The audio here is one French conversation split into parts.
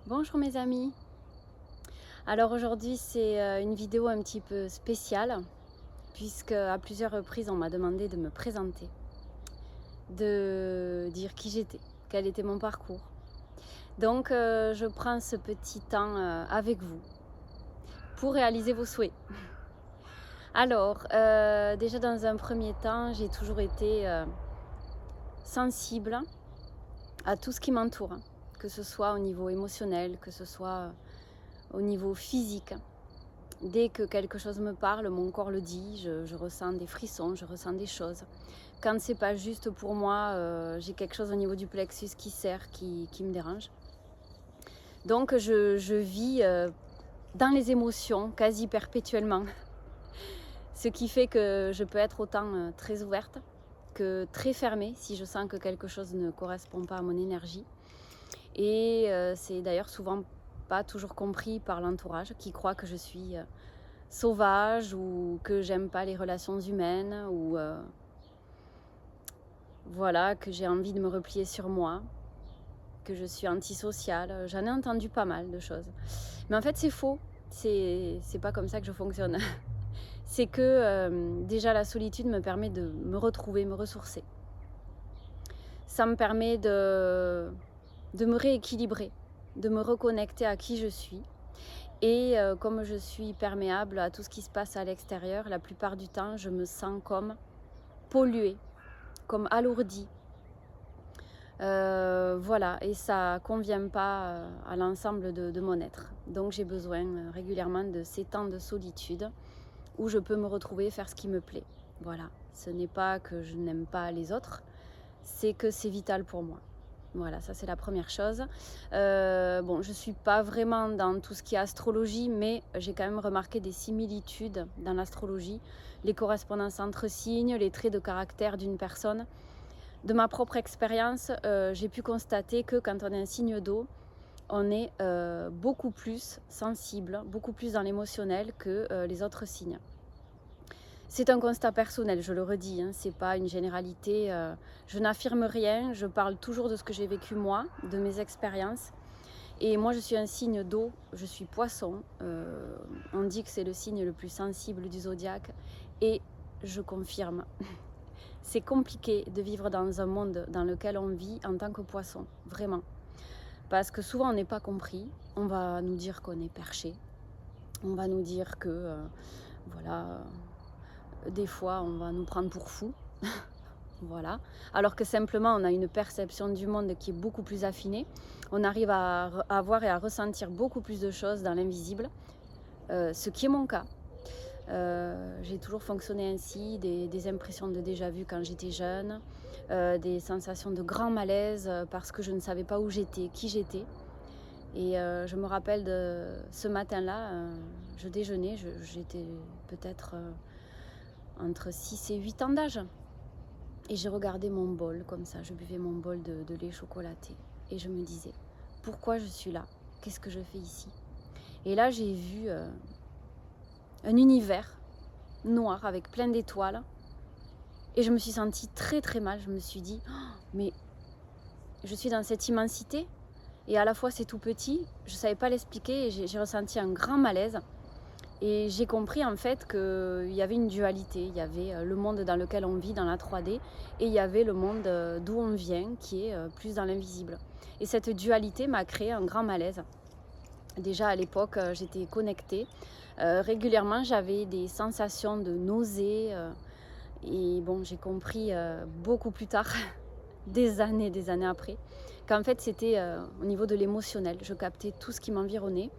Bonjour mes amis. Alors aujourd'hui c'est une vidéo un petit peu spéciale puisque à plusieurs reprises on m'a demandé de me présenter, de dire qui j'étais, quel était mon parcours. Donc je prends ce petit temps avec vous pour réaliser vos souhaits. Alors déjà dans un premier temps j'ai toujours été sensible à tout ce qui m'entoure, que ce soit au niveau émotionnel, que ce soit au niveau physique. Dès que quelque chose me parle, mon corps le dit, je ressens des frissons, je ressens des choses. Quand c'est pas juste pour moi, j'ai quelque chose au niveau du plexus qui serre, qui me dérange. Donc je vis dans les émotions quasi perpétuellement. Ce qui fait que je peux être autant très ouverte que très fermée si je sens que quelque chose ne correspond pas à mon énergie. Et c'est d'ailleurs souvent pas toujours compris par l'entourage qui croit que je suis sauvage ou que j'aime pas les relations humaines ou voilà, que j'ai envie de me replier sur moi, que je suis antisociale. J'en ai entendu pas mal de choses. Mais en fait, c'est faux. C'est pas comme ça que je fonctionne. C'est que déjà la solitude me permet de me retrouver, me ressourcer. Ça me permet de me rééquilibrer, de me reconnecter à qui je suis. Et comme je suis perméable à tout ce qui se passe à l'extérieur, la plupart du temps, je me sens comme polluée, comme alourdie. Voilà, et ça convient pas à l'ensemble de mon être. Donc j'ai besoin régulièrement de ces temps de solitude où je peux me retrouver, faire ce qui me plaît. Voilà, ce n'est pas que je n'aime pas les autres, c'est que c'est vital pour moi. Voilà, ça c'est la première chose. Bon, je ne suis pas vraiment dans tout ce qui est astrologie, mais j'ai quand même remarqué des similitudes dans l'astrologie, les correspondances entre signes, les traits de caractère d'une personne. De ma propre expérience, j'ai pu constater que quand on est un signe d'eau, on est beaucoup plus sensible, beaucoup plus dans l'émotionnel que les autres signes. C'est un constat personnel, je le redis, hein, c'est pas une généralité. Je n'affirme rien, je parle toujours de ce que j'ai vécu moi, de mes expériences. Et moi, je suis un signe d'eau, je suis poisson. On dit que c'est le signe le plus sensible du zodiaque, et je confirme. C'est compliqué de vivre dans un monde dans lequel on vit en tant que poisson, vraiment. Parce que souvent, on n'est pas compris. On va nous dire qu'on est perché. On va nous dire que, voilà, des fois, on va nous prendre pour fous. Voilà. Alors que simplement, on a une perception du monde qui est beaucoup plus affinée. On arrive à voir et à ressentir beaucoup plus de choses dans l'invisible, ce qui est mon cas. J'ai toujours fonctionné ainsi, des impressions de déjà-vu quand j'étais jeune, des sensations de grand malaise parce que je ne savais pas où j'étais, qui j'étais. Et je me rappelle de ce matin-là, je déjeunais, j'étais peut-être entre 6 et 8 ans d'âge. Et j'ai regardé mon bol comme ça, je buvais mon bol de lait chocolaté. Et je me disais, pourquoi je suis là? Qu'est-ce que je fais ici? Et là, j'ai vu un univers noir avec plein d'étoiles. Et je me suis sentie très très mal. Je me suis dit, oh, mais je suis dans cette immensité. Et à la fois c'est tout petit. Je ne savais pas l'expliquer et j'ai ressenti un grand malaise. Et j'ai compris en fait qu'il y avait une dualité. Il y avait le monde dans lequel on vit, dans la 3D. Et il y avait le monde d'où on vient, qui est plus dans l'invisible. Et cette dualité m'a créé un grand malaise. Déjà à l'époque, j'étais connectée. Régulièrement, j'avais des sensations de nausée. Et bon, j'ai compris beaucoup plus tard, des années après, qu'en fait c'était au niveau de l'émotionnel. Je captais tout ce qui m'environnait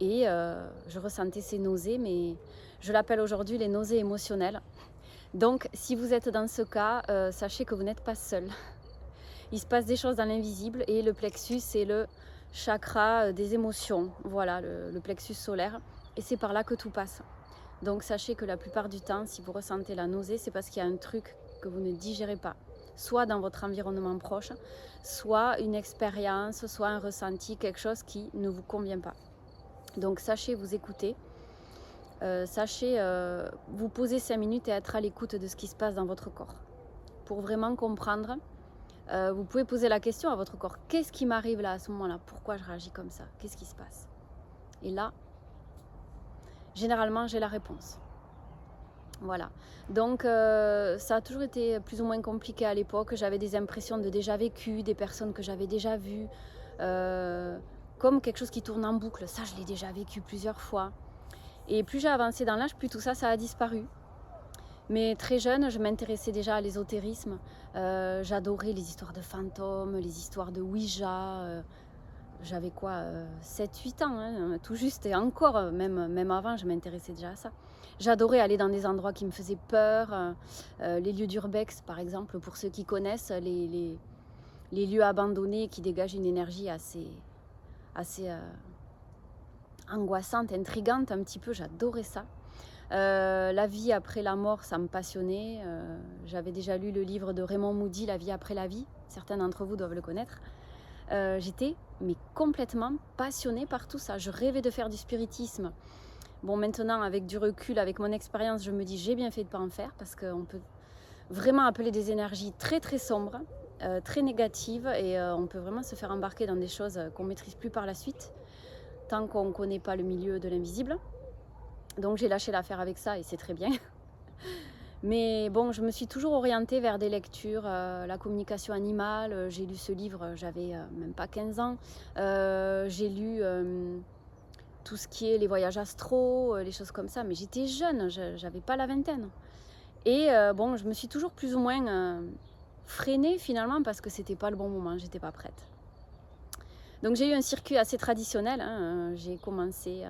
et je ressentais ces nausées, mais je l'appelle aujourd'hui les nausées émotionnelles. Donc si vous êtes dans ce cas, sachez que vous n'êtes pas seul. Il se passe des choses dans l'invisible et le plexus, c'est le chakra des émotions, voilà, le plexus solaire, et c'est par là que tout passe. Donc sachez que la plupart du temps, si vous ressentez la nausée, c'est parce qu'il y a un truc que vous ne digérez pas, soit dans votre environnement proche, soit une expérience, soit un ressenti, quelque chose qui ne vous convient pas. Donc sachez vous écouter, sachez vous poser 5 minutes et être à l'écoute de ce qui se passe dans votre corps, pour vraiment comprendre Vous pouvez poser la question à votre corps, qu'est-ce qui m'arrive là à ce moment-là? Pourquoi je réagis comme ça? Qu'est-ce qui se passe? Et là, généralement, j'ai la réponse. Voilà. Donc, ça a toujours été plus ou moins compliqué à l'époque. J'avais des impressions de déjà vécu, des personnes que j'avais déjà vues, comme quelque chose qui tourne en boucle. Ça, je l'ai déjà vécu plusieurs fois. Et plus j'ai avancé dans l'âge, plus tout ça, ça a disparu. Mais très jeune, je m'intéressais déjà à l'ésotérisme. J'adorais les histoires de fantômes, les histoires de Ouija. J'avais quoi, 7-8 ans, hein, tout juste. Et encore, même avant, je m'intéressais déjà à ça. J'adorais aller dans des endroits qui me faisaient peur. Les lieux d'urbex, par exemple, pour ceux qui connaissent, les lieux abandonnés qui dégagent une énergie assez angoissante, intrigante un petit peu. J'adorais ça. La vie après la mort, ça me passionnait. J'avais déjà lu le livre de Raymond Moody, La vie après la vie. Certains d'entre vous doivent le connaître. J'étais complètement passionnée par tout ça. Je rêvais de faire du spiritisme. Bon, maintenant, avec du recul, avec mon expérience, je me dis j'ai bien fait de ne pas en faire parce qu'on peut vraiment appeler des énergies très très sombres, très négatives et on peut vraiment se faire embarquer dans des choses qu'on ne maîtrise plus par la suite tant qu'on ne connaît pas le milieu de l'invisible. Donc j'ai lâché l'affaire avec ça et c'est très bien. Mais bon, je me suis toujours orientée vers des lectures, la communication animale. J'ai lu ce livre, j'avais même pas 15 ans. J'ai lu tout ce qui est les voyages astro, les choses comme ça. Mais j'étais jeune, j'avais pas la vingtaine. Et bon, je me suis toujours plus ou moins freinée finalement parce que c'était pas le bon moment, j'étais pas prête. Donc j'ai eu un circuit assez traditionnel. Hein. J'ai commencé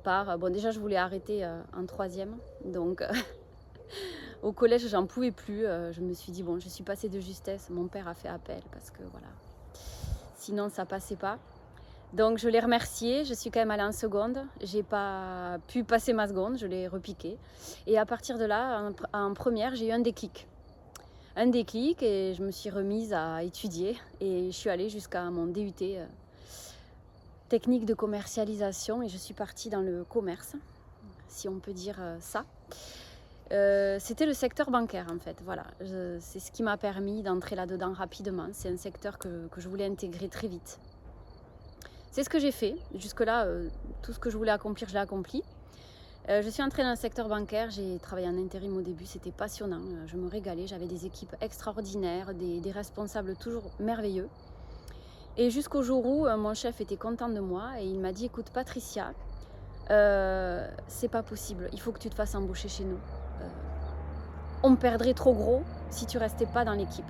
par... Bon, déjà je voulais arrêter en 3e. Donc... Au collège, j'en pouvais plus. Je me suis dit, bon, je suis passée de justesse. Mon père a fait appel parce que voilà, sinon ça passait pas. Donc je l'ai remercié. Je suis quand même allée en seconde. J'ai pas pu passer ma seconde. Je l'ai repiqué. Et à partir de là, en première, j'ai eu un déclic. Un déclic et je me suis remise à étudier. Et je suis allée jusqu'à mon DUT technique de commercialisation. Et je suis partie dans le commerce, si on peut dire ça. C'était le secteur bancaire en fait, voilà. C'est ce qui m'a permis d'entrer là-dedans rapidement. C'est un secteur que je voulais intégrer très vite. C'est ce que j'ai fait. Jusque-là, tout ce que je voulais accomplir, je l'ai accompli. Je suis entrée dans le secteur bancaire, j'ai travaillé en intérim au début, c'était passionnant. Je me régalais, j'avais des équipes extraordinaires, des responsables toujours merveilleux. Et jusqu'au jour où mon chef était content de moi et il m'a dit, écoute Patricia, c'est pas possible, il faut que tu te fasses embaucher chez nous. On perdrait trop gros si tu restais pas dans l'équipe.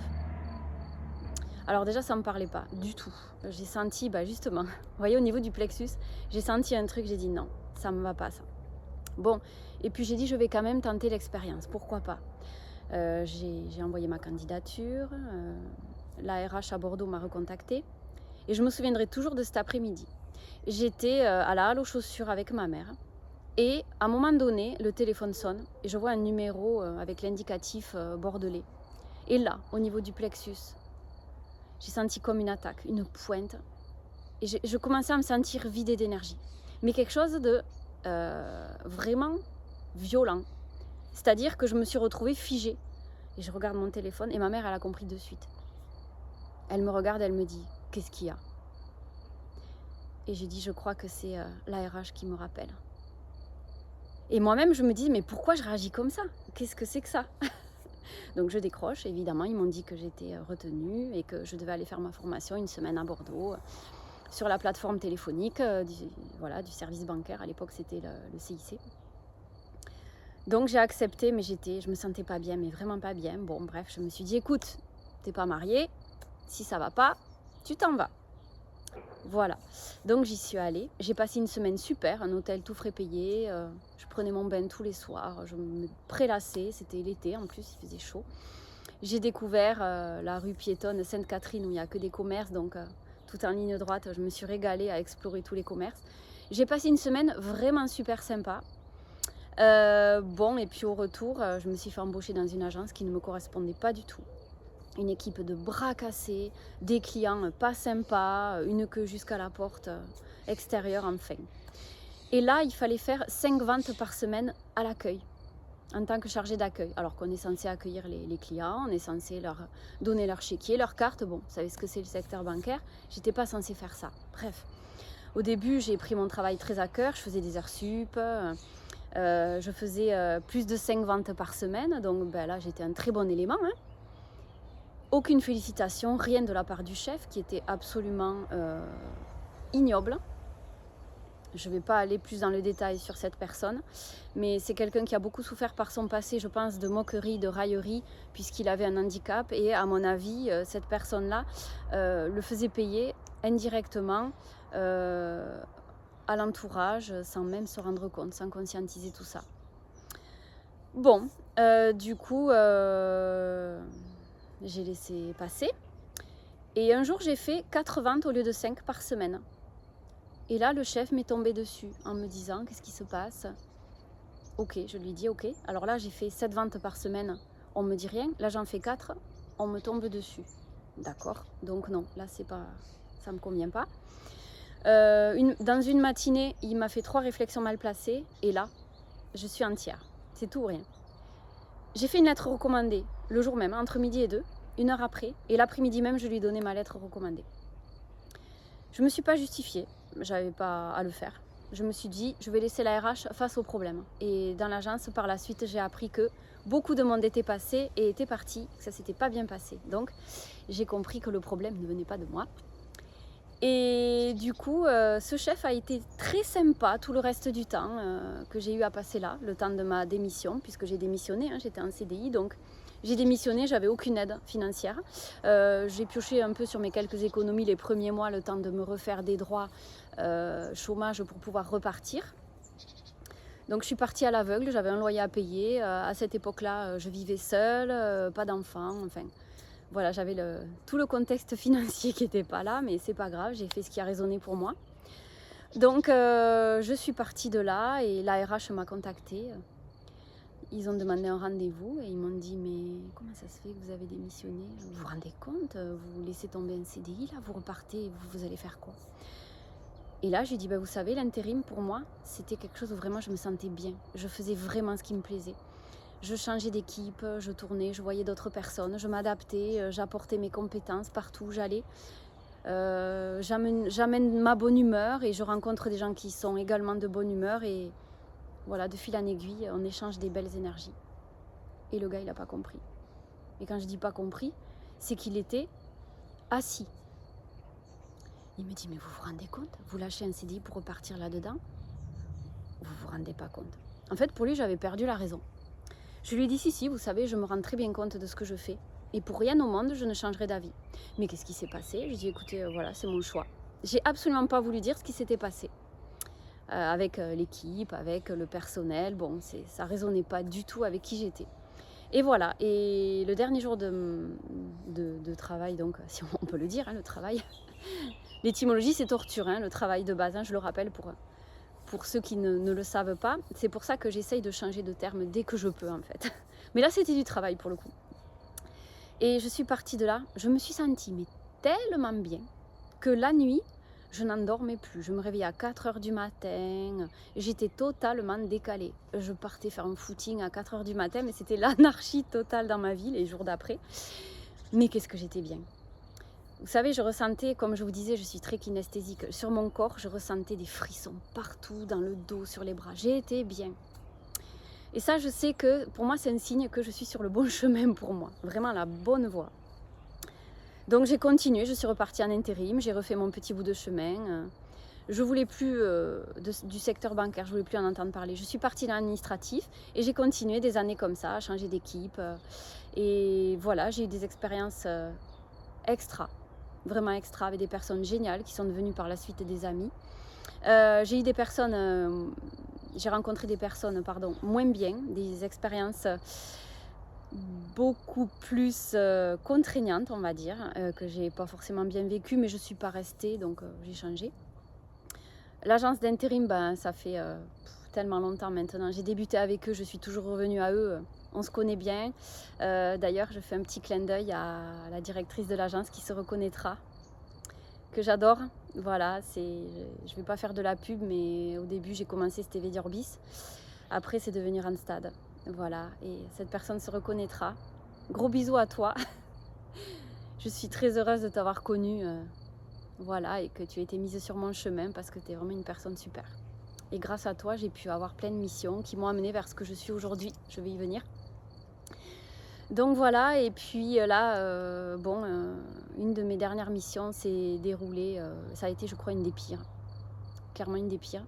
Alors déjà, ça me parlait pas du tout. J'ai senti, justement, vous voyez, au niveau du plexus, j'ai senti un truc, j'ai dit non, ça me va pas ça. Bon, et puis j'ai dit, je vais quand même tenter l'expérience, pourquoi pas. J'ai envoyé ma candidature, la RH à Bordeaux m'a recontactée, et je me souviendrai toujours de cet après-midi. J'étais à la halle aux chaussures avec ma mère, et à un moment donné, le téléphone sonne, et je vois un numéro avec l'indicatif bordelais. Et là, au niveau du plexus, j'ai senti comme une attaque, une pointe, et je commençais à me sentir vidée d'énergie. Mais quelque chose de vraiment violent. C'est-à-dire que je me suis retrouvée figée. Et je regarde mon téléphone et ma mère, elle a compris de suite. Elle me regarde, elle me dit, qu'est-ce qu'il y a? Et j'ai dit, je crois que c'est la RH qui me rappelle. Et moi-même, je me dis, mais pourquoi je réagis comme ça? Qu'est-ce que c'est que ça? Donc je décroche, évidemment, ils m'ont dit que j'étais retenue et que je devais aller faire ma formation une semaine à Bordeaux sur la plateforme téléphonique du service bancaire. À l'époque, c'était le CIC. Donc j'ai accepté, mais je me sentais pas bien, mais vraiment pas bien. Bon, bref, je me suis dit, écoute, t'es pas mariée, si ça va pas, tu t'en vas. Voilà, donc j'y suis allée. J'ai passé une semaine super, un hôtel tout frais payé. Je prenais mon bain tous les soirs, je me prélassais, c'était l'été en plus, il faisait chaud. J'ai découvert la rue piétonne Sainte-Catherine où il n'y a que des commerces, donc tout en ligne droite, je me suis régalée à explorer tous les commerces. J'ai passé une semaine vraiment super sympa. Bon, et puis au retour, je me suis fait embaucher dans une agence qui ne me correspondait pas du tout. Une équipe de bras cassés, des clients pas sympas, une queue jusqu'à la porte extérieure, enfin. Et là, il fallait faire 5 ventes par semaine à l'accueil. en tant que chargée d'accueil, alors qu'on est censé accueillir les clients, on est censé leur donner leur chéquier, leur carte. Bon, vous savez ce que c'est le secteur bancaire, j'étais pas censée faire ça. Bref, au début, j'ai pris mon travail très à cœur, je faisais des heures sup, je faisais plus de 5 ventes par semaine, donc là, j'étais un très bon élément, hein. Aucune félicitation, rien de la part du chef, qui était absolument ignoble. Je ne vais pas aller plus dans le détail sur cette personne, mais c'est quelqu'un qui a beaucoup souffert par son passé, je pense, de moquerie, de raillerie, puisqu'il avait un handicap. Et à mon avis, cette personne-là le faisait payer indirectement à l'entourage, sans même se rendre compte, sans conscientiser tout ça. Bon, du coup, j'ai laissé passer. Et un jour, j'ai fait 4 ventes au lieu de 5 par semaine. Et là, le chef m'est tombé dessus en me disant « Qu'est-ce qui se passe ?» Ok, je lui dis « Ok ». Alors là, j'ai fait 7 ventes par semaine, on me dit rien. Là, j'en fais 4, on me tombe dessus. D'accord, donc non, là, c'est pas, ça me convient pas. Dans une matinée, il m'a fait 3 réflexions mal placées. Et là, je suis entière. C'est tout ou rien. J'ai fait une lettre recommandée le jour même, entre midi et 2, 1 heure après. Et l'après-midi même, je lui ai donné ma lettre recommandée. Je ne me suis pas justifiée. J'avais pas à le faire. Je me suis dit, je vais laisser la RH face au problème. Et dans l'agence, par la suite, j'ai appris que beaucoup de monde était passé et était parti, que ça s'était pas bien passé. Donc, j'ai compris que le problème ne venait pas de moi. Et du coup, ce chef a été très sympa tout le reste du temps que j'ai eu à passer là, le temps de ma démission, puisque j'ai démissionné, hein, j'étais en CDI, donc j'ai démissionné, j'avais aucune aide financière. J'ai pioché un peu sur mes quelques économies les premiers mois, le temps de me refaire des droits chômage pour pouvoir repartir. Donc je suis partie à l'aveugle, j'avais un loyer à payer. À cette époque-là, je vivais seule, pas d'enfant, enfin... Voilà, j'avais tout le contexte financier qui n'était pas là, mais c'est pas grave, j'ai fait ce qui a résonné pour moi. Donc je suis partie de là et la RH m'a contactée. Ils ont demandé un rendez-vous et ils m'ont dit « Mais comment ça se fait que vous avez démissionné? Vous vous rendez compte? Vous laissez tomber un CDI, là, vous repartez, vous allez faire quoi ?» Et là, j'ai dit « Vous savez, l'intérim, pour moi, c'était quelque chose où vraiment je me sentais bien. Je faisais vraiment ce qui me plaisait. Je changeais d'équipe, je tournais, je voyais d'autres personnes, je m'adaptais, j'apportais mes compétences partout où j'allais. J'amène ma bonne humeur et je rencontre des gens qui sont également de bonne humeur. Et voilà, de fil en aiguille, on échange des belles énergies. » Et le gars, il n'a pas compris. Et quand je dis pas compris, c'est qu'il était assis. Il me dit « Mais vous vous rendez compte? Vous lâchez un CDI pour repartir là-dedans? Vous vous rendez pas compte. » En fait, pour lui, j'avais perdu la raison. Je lui ai dit « Si, vous savez, je me rends très bien compte de ce que je fais. Et pour rien au monde, je ne changerai d'avis. » Mais qu'est-ce qui s'est passé? Je lui ai dit « Écoutez, voilà, c'est mon choix. » J'ai absolument pas voulu dire ce qui s'était passé. Avec l'équipe, avec le personnel, bon, ça résonnait pas du tout avec qui j'étais. Et voilà, et le dernier jour de travail, donc si on peut le dire, hein, le travail, l'étymologie c'est torture, hein, le travail de base, hein, je le rappelle pour ceux qui ne le savent pas. C'est pour ça que j'essaye de changer de terme dès que je peux en fait. Mais là c'était du travail pour le coup. Et je suis partie de là, je me suis sentie mais tellement bien que la nuit, je n'endormais plus. Je me réveillais à 4 h du matin. J'étais totalement décalée. Je partais faire un footing à 4 h du matin, mais c'était l'anarchie totale dans ma vie les jours d'après. Mais qu'est-ce que j'étais bien. Vous savez, je ressentais, comme je vous disais, je suis très kinesthésique. Sur mon corps, je ressentais des frissons partout, dans le dos, sur les bras. J'étais bien. Et ça, je sais que pour moi, c'est un signe que je suis sur le bon chemin pour moi. Vraiment la bonne voie. Donc j'ai continué, je suis repartie en intérim, j'ai refait mon petit bout de chemin. Je voulais plus du secteur bancaire, je voulais plus en entendre parler. Je suis partie dans l'administratif et j'ai continué des années comme ça, à changer d'équipe. Et voilà, j'ai eu des expériences extra, vraiment extra, avec des personnes géniales qui sont devenues par la suite des amis. J'ai eu des personnes, j'ai rencontré des personnes, moins bien, des expériences beaucoup plus contraignante, on va dire, que j'ai pas forcément bien vécu, mais je suis pas restée, donc j'ai changé. L'agence d'intérim, ça fait tellement longtemps maintenant. J'ai débuté avec eux, je suis toujours revenue à eux. On se connaît bien. D'ailleurs, je fais un petit clin d'œil à la directrice de l'agence qui se reconnaîtra, que j'adore. Voilà, je vais pas faire de la pub, mais au début j'ai commencé, c'était Vedi Orbis. Après c'est devenu Randstad. Voilà, et cette personne se reconnaîtra. Gros bisous à toi. Je suis très heureuse de t'avoir connue, voilà, et que tu aies été mise sur mon chemin parce que tu es vraiment une personne super. Et grâce à toi, j'ai pu avoir plein de missions qui m'ont amenée vers ce que je suis aujourd'hui. Je vais y venir. Donc voilà, et puis là, une de mes dernières missions s'est déroulée, ça a été, je crois, une des pires. Clairement une des pires.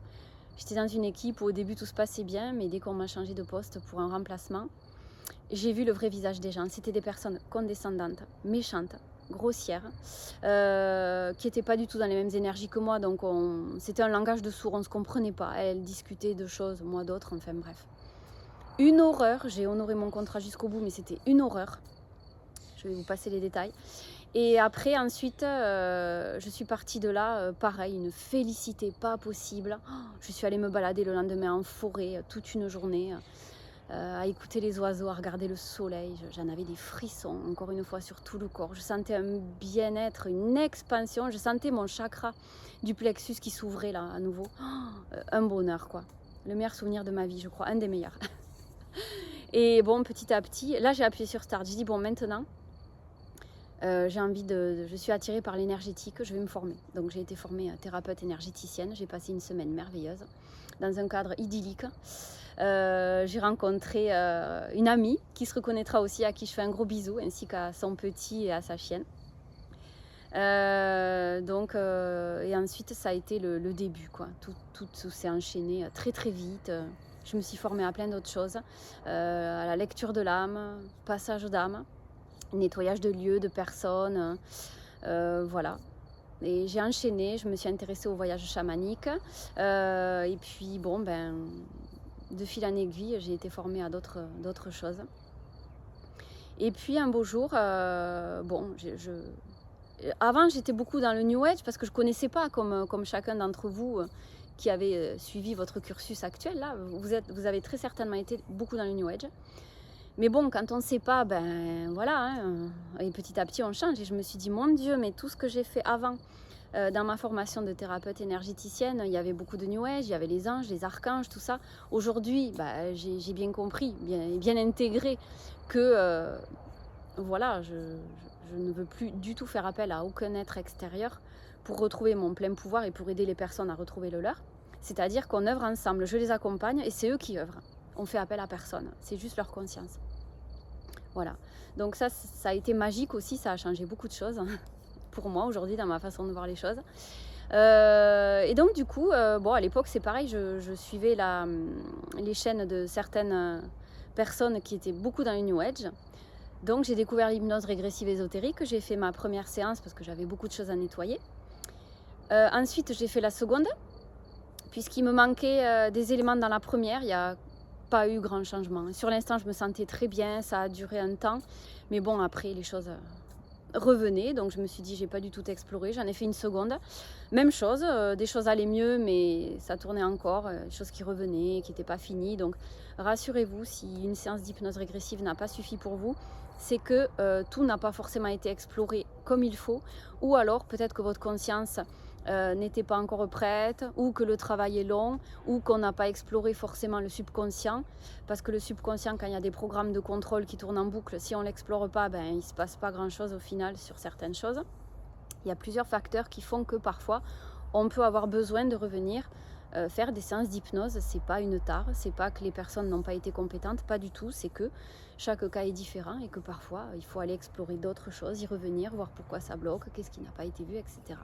J'étais dans une équipe où au début tout se passait bien, mais dès qu'on m'a changé de poste pour un remplacement, j'ai vu le vrai visage des gens. C'était des personnes condescendantes, méchantes, grossières, qui n'étaient pas du tout dans les mêmes énergies que moi. Donc c'était un langage de sourds, on ne se comprenait pas. Elles discutaient de choses, moi d'autres, enfin bref. Une horreur, j'ai honoré mon contrat jusqu'au bout, mais c'était une horreur. Je vais vous passer les détails. Et après, ensuite, je suis partie de là, pareil, une félicité pas possible. Oh, je suis allée me balader le lendemain en forêt, toute une journée, à écouter les oiseaux, à regarder le soleil. J'en avais des frissons, encore une fois, sur tout le corps. Je sentais un bien-être, une expansion. Je sentais mon chakra du plexus qui s'ouvrait là, à nouveau. Oh, un bonheur, quoi. Le meilleur souvenir de ma vie, je crois, un des meilleurs. Et bon, petit à petit, là, j'ai appuyé sur Start. J'ai dit, bon, maintenant... je suis attirée par l'énergétique, je vais me former. Donc j'ai été formée thérapeute énergéticienne, j'ai passé une semaine merveilleuse dans un cadre idyllique. J'ai rencontré une amie qui se reconnaîtra aussi, à qui je fais un gros bisou, ainsi qu'à son petit et à sa chienne. Et ensuite ça a été le début, quoi. Tout s'est enchaîné très très vite. Je me suis formée à plein d'autres choses, à la lecture de l'âme, passage d'âme, nettoyage de lieux, de personnes, voilà. Et j'ai enchaîné, je me suis intéressée au voyage chamanique. Et puis bon, de fil en aiguille, j'ai été formée à d'autres choses. Et puis un beau jour, avant j'étais beaucoup dans le New Age parce que je ne connaissais pas, comme chacun d'entre vous qui avait suivi votre cursus actuel. Là, vous avez très certainement été beaucoup dans le New Age. Mais bon, quand on ne sait pas, voilà, hein, et petit à petit on change. Et je me suis dit, mon Dieu, mais tout ce que j'ai fait avant, dans ma formation de thérapeute énergéticienne, il y avait beaucoup de New Age, il y avait les anges, les archanges, tout ça. Aujourd'hui, j'ai bien compris, bien intégré que, voilà, je ne veux plus du tout faire appel à aucun être extérieur pour retrouver mon plein pouvoir et pour aider les personnes à retrouver le leur. C'est-à-dire qu'on œuvre ensemble, je les accompagne et c'est eux qui œuvrent. On fait appel à personne, c'est juste leur conscience. Voilà, donc ça a été magique aussi, ça a changé beaucoup de choses pour moi aujourd'hui dans ma façon de voir les choses. Et donc du coup, à l'époque c'est pareil, je suivais les chaînes de certaines personnes qui étaient beaucoup dans le New Age. Donc j'ai découvert l'hypnose régressive ésotérique, j'ai fait ma première séance parce que j'avais beaucoup de choses à nettoyer. Ensuite j'ai fait la seconde, puisqu'il me manquait des éléments dans la première, il y a pas eu grand changement. Sur l'instant, je me sentais très bien, ça a duré un temps. Mais bon, après, les choses revenaient. Donc, je me suis dit, j'ai pas du tout exploré. J'en ai fait une seconde. Même chose, des choses allaient mieux, mais ça tournait encore. Des choses qui revenaient, qui n'étaient pas finies. Donc, rassurez-vous, si une séance d'hypnose régressive n'a pas suffi pour vous, c'est que tout n'a pas forcément été exploré comme il faut. Ou alors, peut-être que votre conscience n'était pas encore prête, ou que le travail est long, ou qu'on n'a pas exploré forcément le subconscient, parce que le subconscient, quand il y a des programmes de contrôle qui tournent en boucle, si on ne l'explore pas, il ne se passe pas grand-chose au final sur certaines choses. Il y a plusieurs facteurs qui font que parfois, on peut avoir besoin de revenir faire des séances d'hypnose. C'est pas une tare, c'est pas que les personnes n'ont pas été compétentes, pas du tout, c'est que chaque cas est différent et que parfois, il faut aller explorer d'autres choses, y revenir, voir pourquoi ça bloque, qu'est-ce qui n'a pas été vu, etc.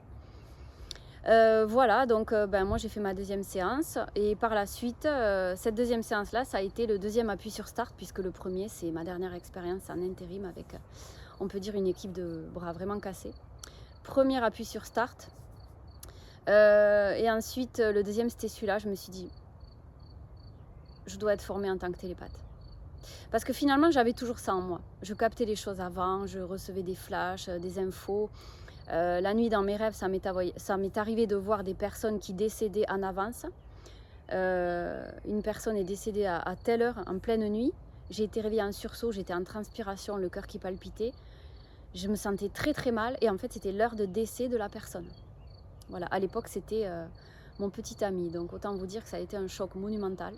Voilà, donc moi j'ai fait ma deuxième séance et par la suite, cette deuxième séance-là, ça a été le deuxième appui sur Start, puisque le premier, c'est ma dernière expérience en intérim avec, on peut dire, une équipe de bras vraiment cassés. Premier appui sur Start. Et ensuite, le deuxième, c'était celui-là. Je me suis dit, je dois être formée en tant que télépathe. Parce que finalement, j'avais toujours ça en moi. Je captais les choses avant, je recevais des flashs, des infos. La nuit, dans mes rêves, ça m'est arrivé de voir des personnes qui décédaient en avance. Une personne est décédée à telle heure, en pleine nuit. J'ai été réveillée en sursaut, j'étais en transpiration, le cœur qui palpitait. Je me sentais très très mal et en fait, c'était l'heure de décès de la personne. Voilà, à l'époque, c'était mon petit ami. Donc autant vous dire que ça a été un choc monumental.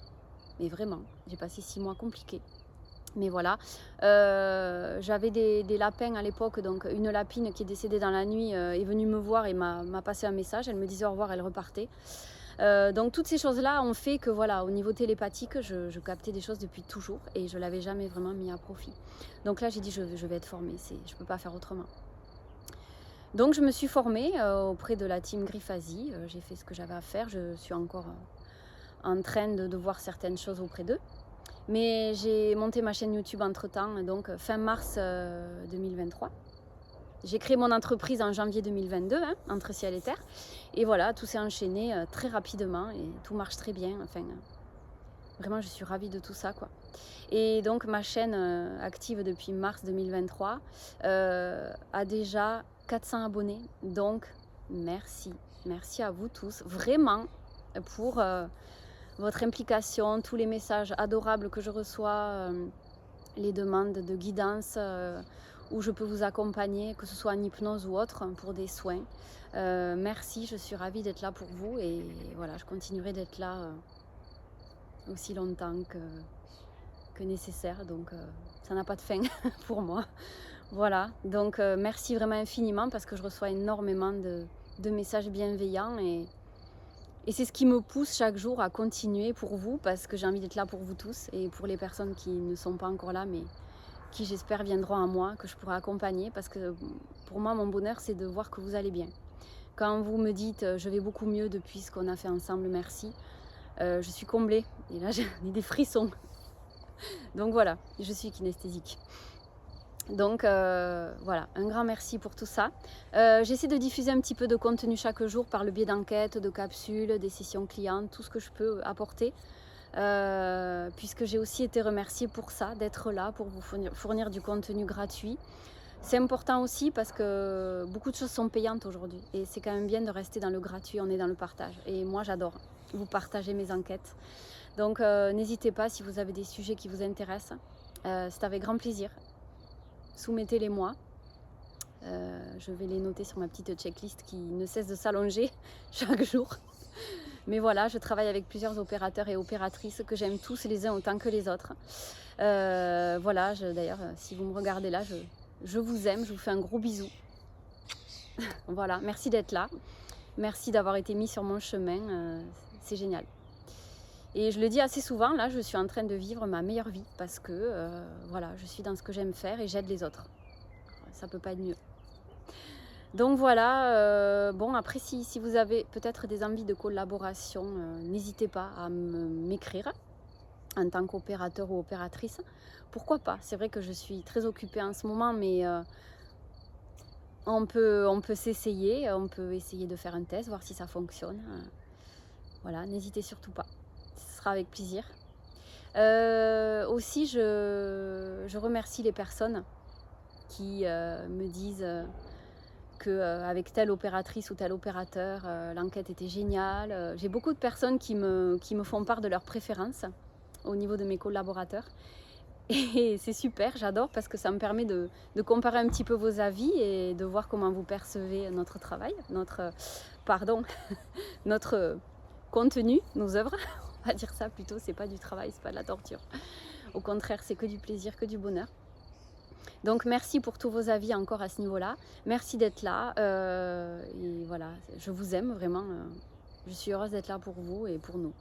mais vraiment, j'ai passé 6 mois compliqués. Mais voilà, j'avais des lapins à l'époque, donc une lapine qui est décédée dans la nuit est venue me voir et m'a passé un message, elle me disait au revoir, elle repartait. Donc toutes ces choses-là ont fait que voilà, au niveau télépathique, je captais des choses depuis toujours et je ne l'avais jamais vraiment mis à profit. Donc là, j'ai dit, je vais être formée, je ne peux pas faire autrement. Donc je me suis formée auprès de la team Griffasie, j'ai fait ce que j'avais à faire, je suis encore en train de voir certaines choses auprès d'eux. Mais j'ai monté ma chaîne YouTube entre-temps, donc fin mars 2023. J'ai créé mon entreprise en janvier 2022, hein, entre ciel et terre. Et voilà, tout s'est enchaîné très rapidement et tout marche très bien. Enfin, vraiment, je suis ravie de tout ça, quoi. Et donc, ma chaîne active depuis mars 2023 a déjà 400 abonnés. Donc, merci. Merci à vous tous, vraiment, pour votre implication, tous les messages adorables que je reçois, les demandes de guidance où je peux vous accompagner, que ce soit en hypnose ou autre, pour des soins. Merci, je suis ravie d'être là pour vous et voilà, je continuerai d'être là aussi longtemps que nécessaire, donc ça n'a pas de fin pour moi. Voilà, donc merci vraiment infiniment parce que je reçois énormément de messages bienveillants et c'est ce qui me pousse chaque jour à continuer pour vous parce que j'ai envie d'être là pour vous tous et pour les personnes qui ne sont pas encore là mais qui j'espère viendront à moi, que je pourrai accompagner parce que pour moi mon bonheur c'est de voir que vous allez bien. Quand vous me dites je vais beaucoup mieux depuis ce qu'on a fait ensemble, merci, je suis comblée et là j'ai des frissons. Donc voilà, je suis kinesthésique. Donc voilà, un grand merci pour tout ça. J'essaie de diffuser un petit peu de contenu chaque jour par le biais d'enquêtes, de capsules, des sessions clients, tout ce que je peux apporter. Puisque j'ai aussi été remerciée pour ça, d'être là, pour vous fournir du contenu gratuit. C'est important aussi parce que beaucoup de choses sont payantes aujourd'hui et c'est quand même bien de rester dans le gratuit, on est dans le partage. Et moi j'adore vous partager mes enquêtes. Donc n'hésitez pas si vous avez des sujets qui vous intéressent, c'est avec grand plaisir. Soumettez-les-moi. Je vais les noter sur ma petite checklist qui ne cesse de s'allonger chaque jour. Mais voilà, je travaille avec plusieurs opérateurs et opératrices que j'aime tous les uns autant que les autres. Voilà, d'ailleurs, si vous me regardez là, je vous aime, je vous fais un gros bisou. Voilà, merci d'être là. Merci d'avoir été mis sur mon chemin, c'est génial. Et je le dis assez souvent, là, je suis en train de vivre ma meilleure vie parce que voilà, je suis dans ce que j'aime faire et j'aide les autres. Ça peut pas être mieux. Donc voilà, bon après si vous avez peut-être des envies de collaboration, n'hésitez pas à m'écrire en tant qu'opérateur ou opératrice. Pourquoi pas? C'est vrai que je suis très occupée en ce moment, mais on peut s'essayer, on peut essayer de faire un test, voir si ça fonctionne. Voilà, n'hésitez surtout pas, ce sera avec plaisir. Aussi, je remercie les personnes qui me disent qu'avec telle opératrice ou tel opérateur, l'enquête était géniale. J'ai beaucoup de personnes qui me font part de leurs préférences au niveau de mes collaborateurs. Et c'est super, j'adore parce que ça me permet de comparer un petit peu vos avis et de voir comment vous percevez notre travail, notre contenu, nos œuvres. On va dire ça plutôt, c'est pas du travail, c'est pas de la torture. Au contraire, c'est que du plaisir, que du bonheur. Donc merci pour tous vos avis encore à ce niveau-là. Merci d'être là. Et voilà, je vous aime vraiment. Je suis heureuse d'être là pour vous et pour nous.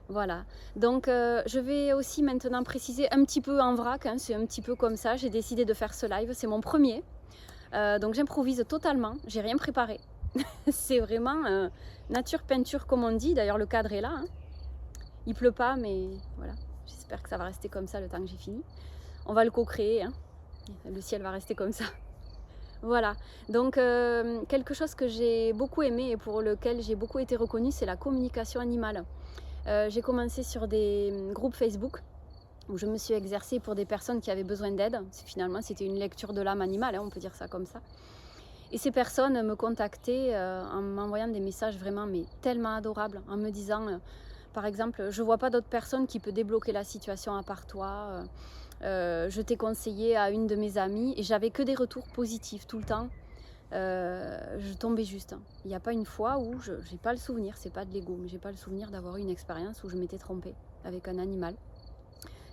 Voilà. Donc je vais aussi maintenant préciser un petit peu en vrac. Hein, c'est un petit peu comme ça. J'ai décidé de faire ce live. C'est mon premier. Donc j'improvise totalement. J'ai rien préparé. C'est vraiment nature peinture comme on dit. D'ailleurs le cadre est là. Hein. Il pleut pas, mais voilà. J'espère que ça va rester comme ça le temps que j'ai fini. On va le co-créer, hein. Le ciel va rester comme ça. Voilà, donc quelque chose que j'ai beaucoup aimé et pour lequel j'ai beaucoup été reconnue, c'est la communication animale. J'ai commencé sur des groupes Facebook où je me suis exercée pour des personnes qui avaient besoin d'aide. Finalement, c'était une lecture de l'âme animale, hein, on peut dire ça comme ça. Et ces personnes me contactaient en m'envoyant des messages vraiment mais tellement adorables, en me disant, par exemple, je vois pas d'autre personne qui peut débloquer la situation à part toi. Je t'ai conseillé à une de mes amies et j'avais que des retours positifs tout le temps. Je tombais juste. Il n'y a pas une fois où j'ai pas le souvenir, c'est pas de l'ego, mais j'ai pas le souvenir d'avoir eu une expérience où je m'étais trompée. avec un animal.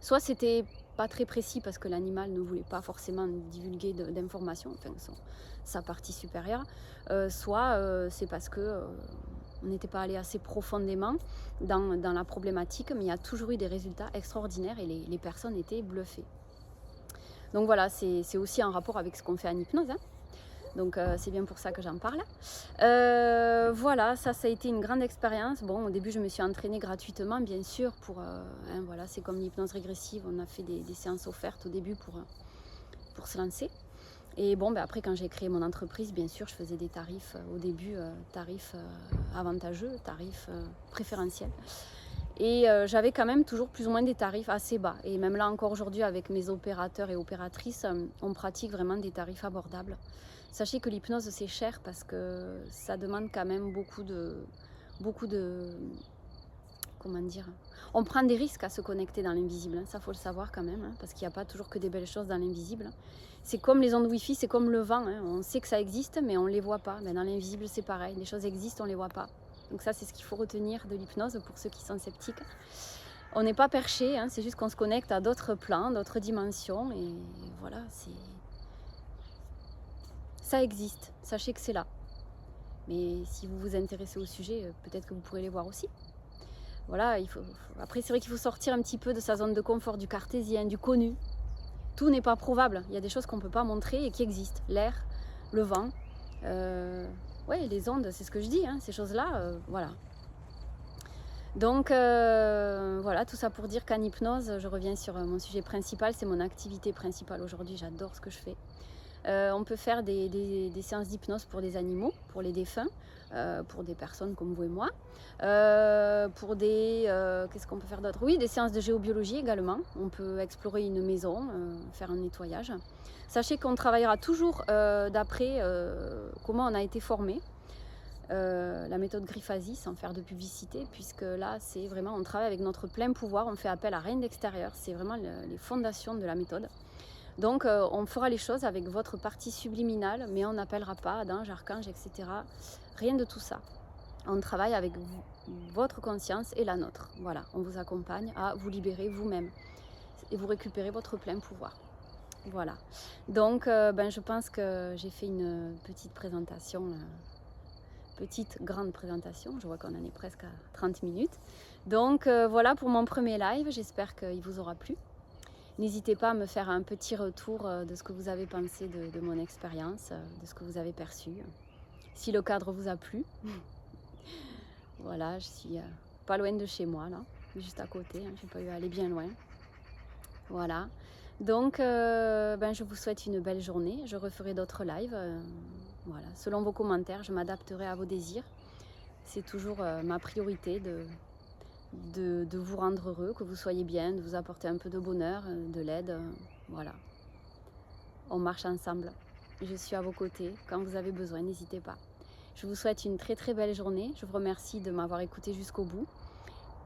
Soit c'était pas très précis parce que l'animal ne voulait pas forcément divulguer d'informations, enfin sa partie supérieure, soit c'est parce que on n'était pas allé assez profondément dans la problématique, mais il y a toujours eu des résultats extraordinaires et les personnes étaient bluffées. Donc voilà, c'est aussi en rapport avec ce qu'on fait en hypnose, hein. Donc c'est bien pour ça que j'en parle. Voilà, ça a été une grande expérience. Bon, au début, je me suis entraînée gratuitement, bien sûr, hein, voilà, c'est comme l'hypnose régressive, on a fait des séances offertes au début pour se lancer. Et bon, ben après, quand j'ai créé mon entreprise, bien sûr, je faisais des tarifs, au début, tarifs avantageux, tarifs préférentiels. Et j'avais quand même toujours plus ou moins des tarifs assez bas. Et même là encore aujourd'hui avec mes opérateurs et opératrices, on pratique vraiment des tarifs abordables. Sachez que l'hypnose c'est cher parce que ça demande quand même beaucoup de comment dire, on prend des risques à se connecter dans l'invisible, hein, ça faut le savoir quand même, hein, parce qu'il n'y a pas toujours que des belles choses dans l'invisible. C'est comme les ondes Wi-Fi, c'est comme le vent, hein, on sait que ça existe mais on ne les voit pas. Ben, dans l'invisible c'est pareil, les choses existent, on ne les voit pas. Donc ça c'est ce qu'il faut retenir de l'hypnose pour ceux qui sont sceptiques. On n'est pas perché, hein, c'est juste qu'on se connecte à d'autres plans, d'autres dimensions et voilà, ça existe, sachez que c'est là. Mais si vous vous intéressez au sujet, peut-être que vous pourrez les voir aussi. Voilà, après c'est vrai qu'il faut sortir un petit peu de sa zone de confort, du cartésien, du connu. Tout n'est pas prouvable, il y a des choses qu'on ne peut pas montrer et qui existent. L'air, le vent, ouais, les ondes, c'est ce que je dis, hein, ces choses-là, voilà. Donc voilà, tout ça pour dire qu'en hypnose, je reviens sur mon sujet principal, c'est mon activité principale aujourd'hui, j'adore ce que je fais. On peut faire des séances d'hypnose pour des animaux, pour les défunts, pour des personnes comme vous et moi, pour qu'est-ce qu'on peut faire d'autre? Oui, des séances de géobiologie également. On peut explorer une maison, faire un nettoyage. Sachez qu'on travaillera toujours d'après comment on a été formé. La méthode Grifasi, sans faire de publicité, puisque là, c'est vraiment, on travaille avec notre plein pouvoir, on fait appel à rien d'extérieur, c'est vraiment les fondations de la méthode. Donc on fera les choses avec votre partie subliminale, mais on n'appellera pas d'ange, archange, etc. Rien de tout ça. On travaille avec votre conscience et la nôtre. Voilà, on vous accompagne à vous libérer vous-même et vous récupérer votre plein pouvoir. Voilà. Donc je pense que j'ai fait une petite présentation, grande présentation. Je vois qu'on en est presque à 30 minutes. Donc voilà pour mon premier live. J'espère qu'il vous aura plu. N'hésitez pas à me faire un petit retour de ce que vous avez pensé de mon expérience, de ce que vous avez perçu. Si le cadre vous a plu. Voilà, je suis pas loin de chez moi, là, juste à côté. Hein, j'ai pas eu à aller bien loin. Voilà. Donc, je vous souhaite une belle journée. Je referai d'autres lives. Voilà. Selon vos commentaires, je m'adapterai à vos désirs. C'est toujours ma priorité de vous rendre heureux, que vous soyez bien, de vous apporter un peu de bonheur, de l'aide, voilà. On marche ensemble. Je suis à vos côtés. Quand vous avez besoin, n'hésitez pas. Je vous souhaite une très très belle journée. Je vous remercie de m'avoir écouté jusqu'au bout.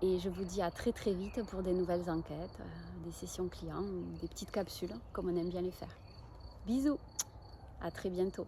Et je vous dis à très très vite pour des nouvelles enquêtes, des sessions clients, des petites capsules, comme on aime bien les faire. Bisous, à très bientôt.